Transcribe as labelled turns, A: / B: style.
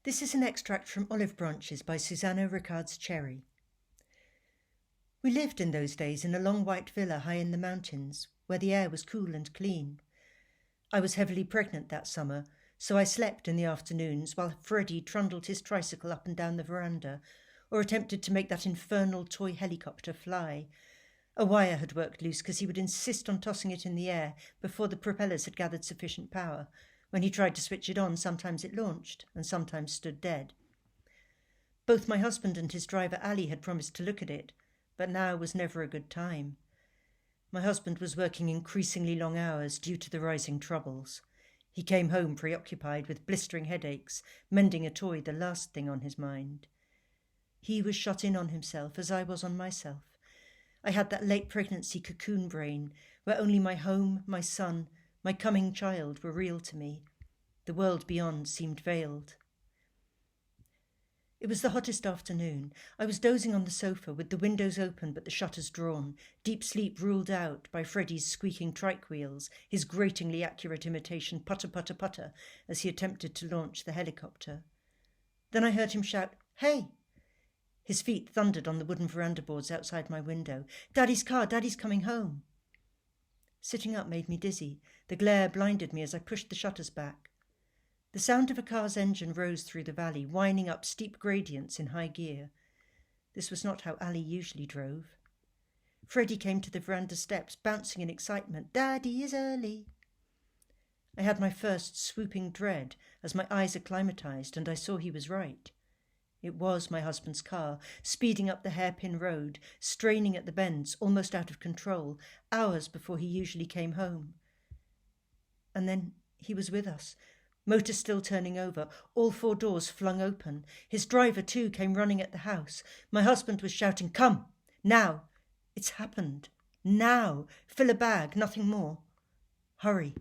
A: This is an extract from Olive Branches by Susannah Rickards Cherry. We lived in those days in a long white villa high in the mountains, where the air was cool and clean. I was heavily pregnant that summer, so I slept in the afternoons while Freddie trundled his tricycle up and down the veranda, or attempted to make that infernal toy helicopter fly. A wire had worked loose because he would insist on tossing it in the air before the propellers had gathered sufficient power. When he tried to switch it on, sometimes it launched and sometimes stood dead. Both my husband and his driver Ali had promised to look at it, but now was never a good time. My husband was working increasingly long hours due to the rising troubles. He came home preoccupied with blistering headaches, mending a toy the last thing on his mind. He was shut in on himself as I was on myself. I had that late pregnancy cocoon brain where only my home, my son, my coming child were real to me. The world beyond seemed veiled. It was the hottest afternoon. I was dozing on the sofa with the windows open but the shutters drawn, deep sleep ruled out by Freddie's squeaking trike wheels, his gratingly accurate imitation putter, putter, putter as he attempted to launch the helicopter. Then I heard him shout, "Hey!" His feet thundered on the wooden veranda boards outside my window. "Daddy's car, Daddy's coming home." Sitting up made me dizzy. The glare blinded me as I pushed the shutters back. The sound of a car's engine rose through the valley, whining up steep gradients in high gear. This was not how Ali usually drove. Freddie came to the veranda steps, bouncing in excitement. "Daddy is early." I had my first swooping dread as my eyes acclimatized and I saw he was right. It was my husband's car, speeding up the hairpin road, straining at the bends, almost out of control, hours before he usually came home. And then he was with us, motor still turning over, all four doors flung open. His driver, too, came running at the house. My husband was shouting, "Come! Now! It's happened! Now! Fill a bag, nothing more. Hurry!"